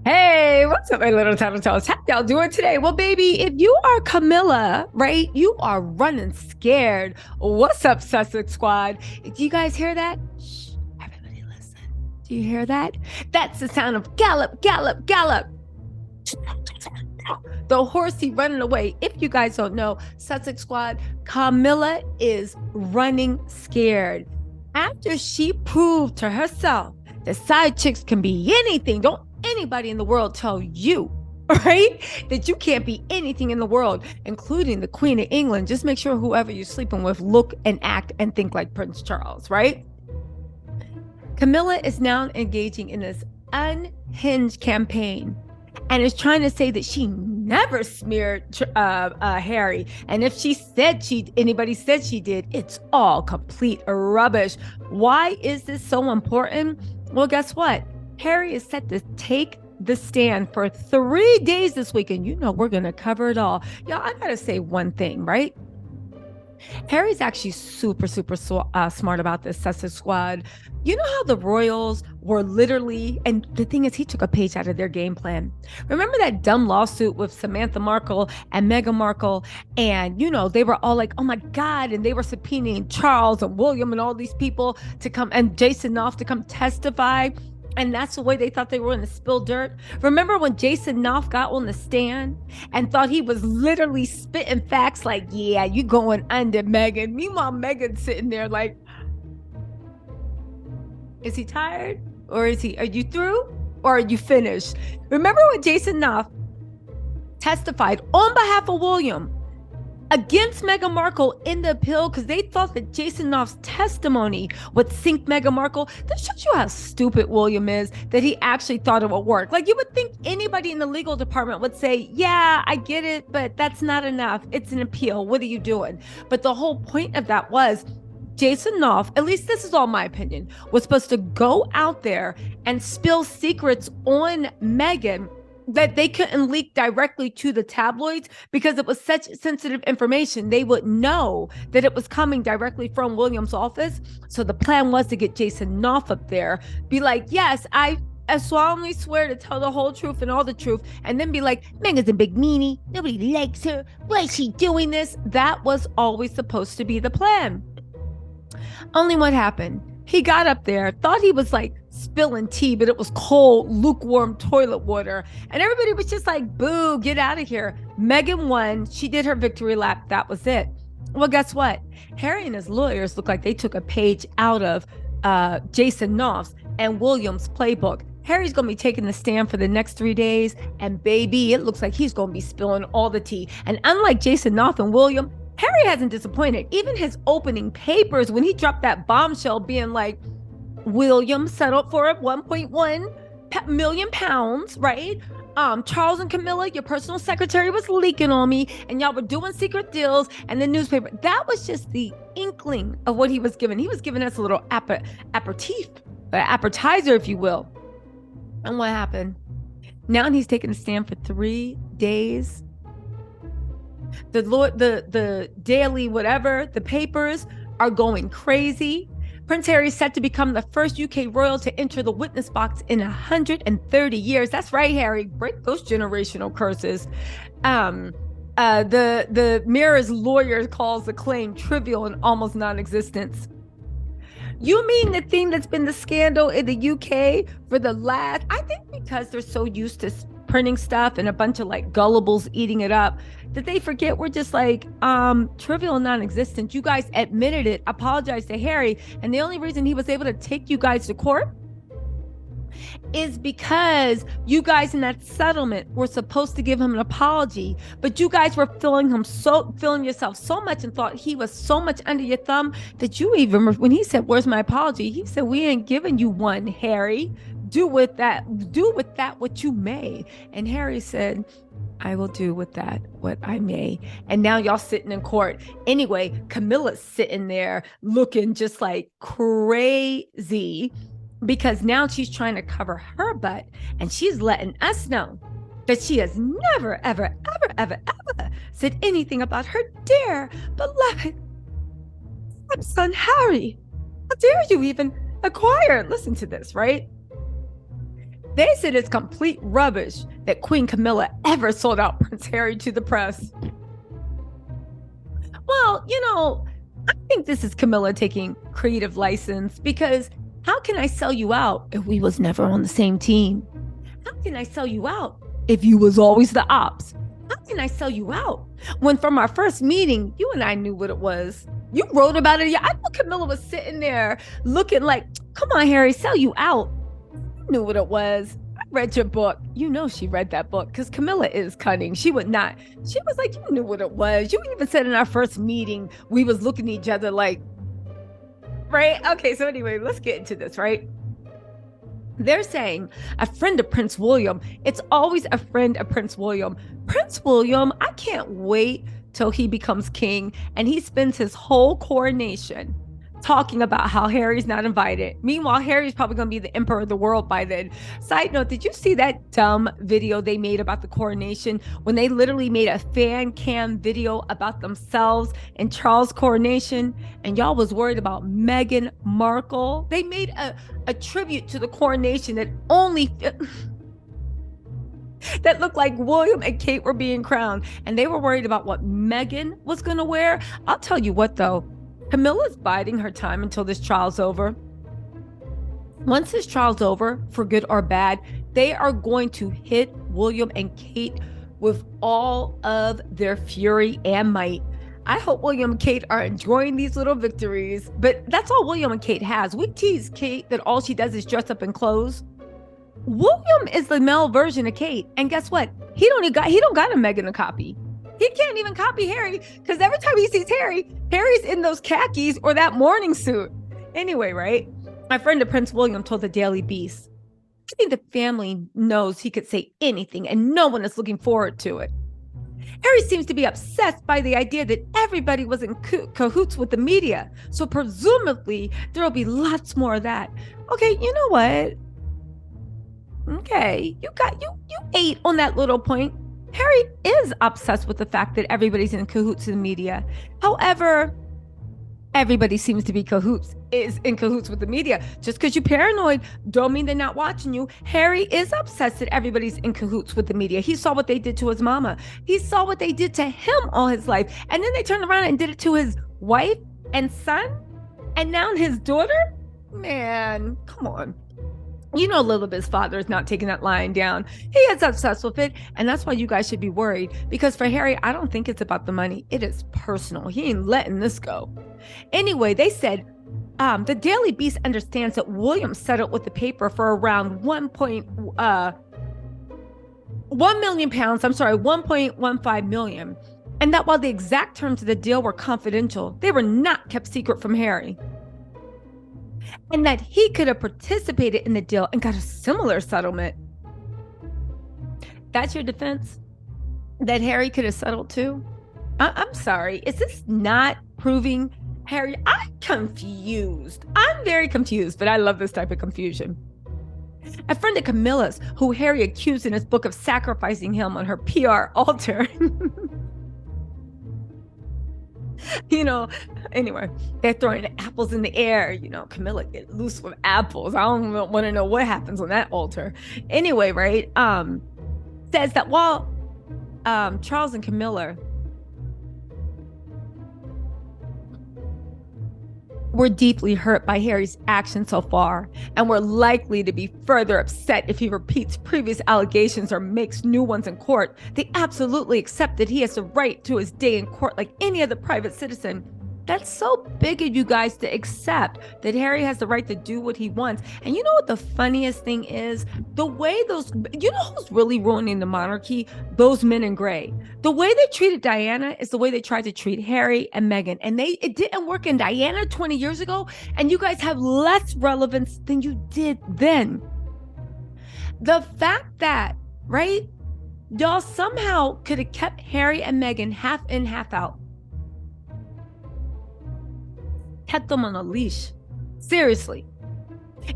Hey, what's up, my little tattletales? How y'all doing today? Well, baby, if you are Camilla, right, you are running scared. What's up, Sussex Squad? Do you guys hear that? Shh, everybody listen. Do you hear that? That's the sound of gallop, gallop, gallop. The horsey running away. If you guys don't know, Sussex Squad, Camilla is running scared. After she proved to herself that side chicks can be anything, don't anybody in the world tell you, right, that you can't be anything in the world, including the Queen of England. Just make sure whoever you're sleeping with look and act and think like Prince Charles, right? Camilla is now engaging in this unhinged campaign and is trying to say that she never smeared Harry. And if anybody said she did, it's all complete rubbish. Why is this so important? Well, guess what? Harry is set to take the stand for 3 days this weekend. You know, we're going to cover it all. Y'all, I got to say one thing, right? Harry's actually super smart about this, Sussex Squad. You know how the royals were literally, and the thing is, he took a page out of their game plan. Remember that dumb lawsuit with Samantha Markle and Meghan Markle? And, you know, they were all like, oh my God. And they were subpoenaing Charles and William and all these people to come, and Jason Knopf to come testify. And that's the way they thought they were going to spill dirt. Remember when Jason Knopf got on the stand and thought he was literally spitting facts like, yeah, you going under, Meghan. Meanwhile, Meghan's sitting there like, is he tired? Or are you through? Or are you finished? Remember when Jason Knopf testified on behalf of William against Meghan Markle in the appeal because they thought that Jason Knopf's testimony would sink Meghan Markle? That shows you how stupid William is, that he actually thought it would work. Like, you would think anybody in the legal department would say, yeah, I get it, but that's not enough. It's an appeal. What are you doing? But the whole point of that was Jason Knopf, at least this is all my opinion, was supposed to go out there and spill secrets on Meghan that they couldn't leak directly to the tabloids because it was such sensitive information. They would know that it was coming directly from William's office. So the plan was to get Jason Knopf up there, be like, yes, I solemnly swear to tell the whole truth and all the truth, and then be like, Meghan's a big meanie. Nobody likes her. Why is she doing this? That was always supposed to be the plan. Only what happened? He got up there, thought he was like spilling tea, but it was cold, lukewarm toilet water. And everybody was just like, boo, get out of here. Meghan won. She did her victory lap. That was it. Well, guess what? Harry and his lawyers look like they took a page out of Jason Knopf's and William's playbook. Harry's going to be taking the stand for the next 3 days. And baby, it looks like he's going to be spilling all the tea. And unlike Jason Knopf and William, Harry hasn't disappointed. Even his opening papers, when he dropped that bombshell being like, William settled for 1.1 million pounds, right? Charles and Camilla, your personal secretary, was leaking on me, and y'all were doing secret deals, and the newspaper. That was just the inkling of what he was giving. He was giving us a little appetizer, if you will. And what happened? Now he's taking a stand for 3 days. The daily whatever, the papers are going crazy. Prince Harry is set to become the first UK royal to enter the witness box in 130 years. That's right, Harry. Break those generational curses. The Mirror's lawyer calls the claim trivial and almost non-existent. You mean the thing that's been the scandal in the UK for the last, I think because they're so used to printing stuff and a bunch of like gullibles eating it up, that they forget we're just like trivial and non-existent. You guys admitted it, apologized to Harry, and the only reason he was able to take you guys to court is because you guys in that settlement were supposed to give him an apology, but you guys were feeling yourself so much and thought he was so much under your thumb that you even, when he said, where's my apology? He said, we ain't giving you one, Harry. Do with that what you may. And Harry said, I will do with that what I may. And now y'all sitting in court. Anyway, Camilla's sitting there looking just like crazy because now she's trying to cover her butt, and she's letting us know that she has never, ever, ever, ever, ever said anything about her dear, beloved stepson, Harry. How dare you even acquire? Listen to this, right? They said it's complete rubbish that Queen Camilla ever sold out Prince Harry to the press. Well, I think this is Camilla taking creative license, because how can I sell you out if we was never on the same team? How can I sell you out if you was always the ops? How can I sell you out when from our first meeting, you and I knew what it was? You wrote about it. I know Camilla was sitting there looking like, come on, Harry, sell you out. You knew what it was. I read your book. She read that book, because Camilla is cunning. She would not. She was like, you knew what it was. You even said in our first meeting, we was looking at each other like, right? Okay, so anyway, let's get into this, right? They're saying a friend of Prince William. It's always a friend of Prince William. Prince William, I can't wait till he becomes king and he spends his whole coronation talking about how Harry's not invited. Meanwhile, Harry's probably going to be the emperor of the world by then. Side note, did you see that dumb video they made about the coronation, when they literally made a fan cam video about themselves and Charles' coronation, and y'all was worried about Meghan Markle? They made a tribute to the coronation that only that looked like William and Kate were being crowned, and they were worried about what Meghan was going to wear. I'll tell you what, though, Camilla's biding her time until this trial's over. Once this trial's over, for good or bad, they are going to hit William and Kate with all of their fury and might. I hope William and Kate are enjoying these little victories, but that's all William and Kate has. We tease Kate that all she does is dress up in clothes. William is the male version of Kate, and guess what? He don't got a Meghan to copy. He can't even copy Harry, because every time he sees Harry's in those khakis or that morning suit. Anyway, right? My friend of Prince William told the Daily Beast, I think the family knows he could say anything and no one is looking forward to it. Harry seems to be obsessed by the idea that everybody was in cahoots with the media. So presumably there will be lots more of that. Okay, you know what? Okay, you ate on that little point. Harry is obsessed with the fact that everybody's in cahoots in the media. However, everybody seems to be in cahoots with the media. Just because you're paranoid don't mean they're not watching you. Harry is obsessed that everybody's in cahoots with the media. He saw what they did to his mama. He saw what they did to him all his life. And then they turned around and did it to his wife and son. And now his daughter? Man, come on. Lilibet's father is not taking that lying down. He is obsessed with it, and that's why you guys should be worried. Because for Harry, I don't think it's about the money. It is personal. He ain't letting this go. Anyway, they said the Daily Beast understands that William settled with the paper for around 1 million pounds. I'm sorry, 1.15 million. And that while the exact terms of the deal were confidential, they were not kept secret from Harry. And that he could have participated in the deal and got a similar settlement. That's your defense? That Harry could have settled too? I'm sorry. Is this not proving Harry? I'm confused. I'm very confused, but I love this type of confusion. A friend of Camilla's, who Harry accused in his book of sacrificing him on her PR altar. Anyway, they're throwing apples in the air. Camilla get loose with apples. I don't want to know what happens on that altar. Anyway, right? Says that while Charles and Camilla were deeply hurt by Harry's actions so far, and were likely to be further upset if he repeats previous allegations or makes new ones in court, they absolutely accept that he has the right to his day in court like any other private citizen. That's so big of you guys to accept that Harry has the right to do what he wants. And you know what the funniest thing is? The way who's really ruining the monarchy? Those men in gray. The way they treated Diana is the way they tried to treat Harry and Meghan. And it didn't work in Diana 20 years ago. And you guys have less relevance than you did then. The fact that, right, y'all somehow could have kept Harry and Meghan half in, half out. Kept them on a leash. Seriously.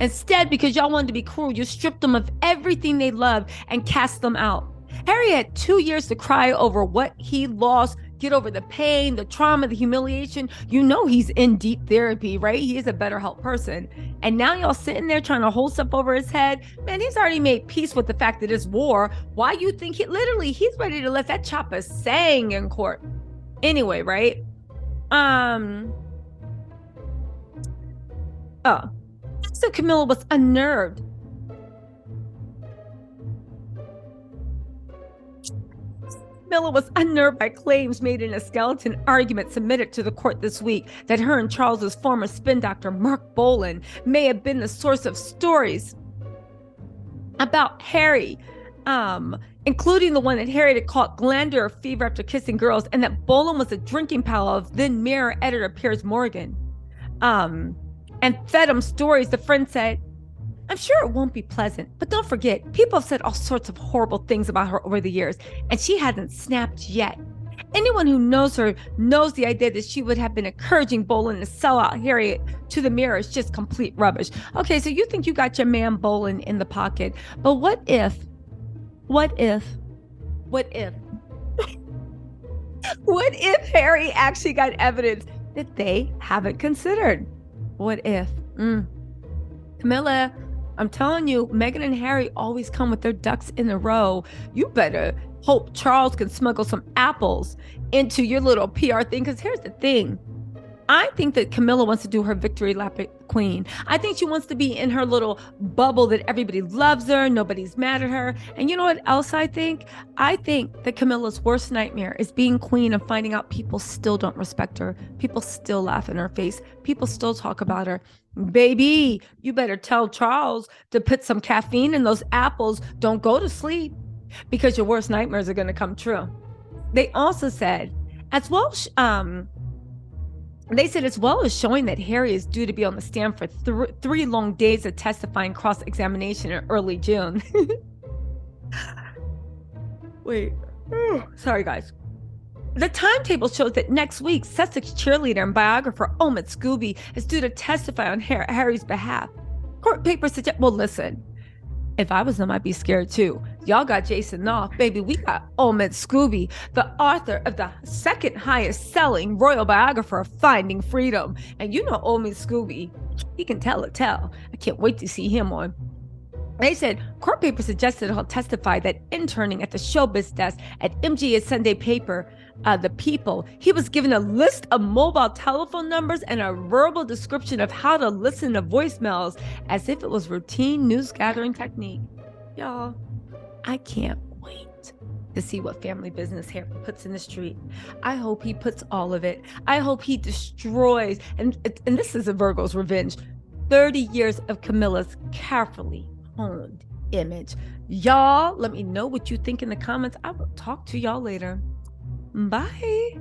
Instead, because y'all wanted to be cruel, you stripped them of everything they loved and cast them out. Harry had 2 years to cry over what he lost get over the pain, the trauma, the humiliation. You know he's in deep therapy, right? He is a BetterHelp person. And now y'all sitting there trying to hold stuff over his head. Man, he's already made peace with the fact that it's war. Why you think he's ready to let that chopper sing in court? Anyway, right? So Camilla was unnerved. Camilla was unnerved by claims made in a skeleton argument submitted to the court this week that her and Charles's former spin doctor, Mark Bolin, may have been the source of stories about Harry, including the one that Harry had caught glandular fever after kissing girls, and that Bolin was a drinking pal of then Mirror editor Piers Morgan, and fed him stories. The friend said, "I'm sure it won't be pleasant, but don't forget, people have said all sorts of horrible things about her over the years, and she hasn't snapped yet. Anyone who knows her knows the idea that she would have been encouraging Bolin to sell out Harriet to the Mirror is just complete rubbish." Okay, so you think you got your man Bolin in the pocket, but what if what if Harry actually got evidence that they haven't considered? What if? Camilla, I'm telling you, Meghan and Harry always come with their ducks in a row. You better hope Charles can smuggle some apples into your little PR thing, because here's the thing. I think that Camilla wants to do her victory lap at Queen. I think she wants to be in her little bubble that everybody loves her, nobody's mad at her. And you know what else I think? I think that Camilla's worst nightmare is being Queen and finding out people still don't respect her. People still laugh in her face. People still talk about her. Baby, you better tell Charles to put some caffeine in those apples. Don't go to sleep, because your worst nightmares are going to come true. They also said, as well as showing that Harry is due to be on the stand for three long days of testifying cross-examination in early June. Wait. Sorry, guys. The timetable shows that next week, Sussex cheerleader and biographer Omid Scooby is due to testify on Harry's behalf. Court papers suggest, well, listen, if I was them, I'd be scared too. Y'all got Jason Knopf, baby. We got Omid Scooby, the author of the second highest selling royal biographer of Finding Freedom. And you know Omid Scooby, he can tell a tale. I can't wait to see him on. They said court papers suggested he'll testify that interning at the showbiz desk at MGA's Sunday paper, The People, he was given a list of mobile telephone numbers and a verbal description of how to listen to voicemails as if it was routine news gathering technique. Y'all, I can't wait to see what family business Harry puts in the street. I hope he puts all of it. I hope he destroys, and this is a Virgo's revenge, 30 years of Camilla's carefully honed image. Y'all, let me know what you think in the comments. I will talk to y'all later. Bye.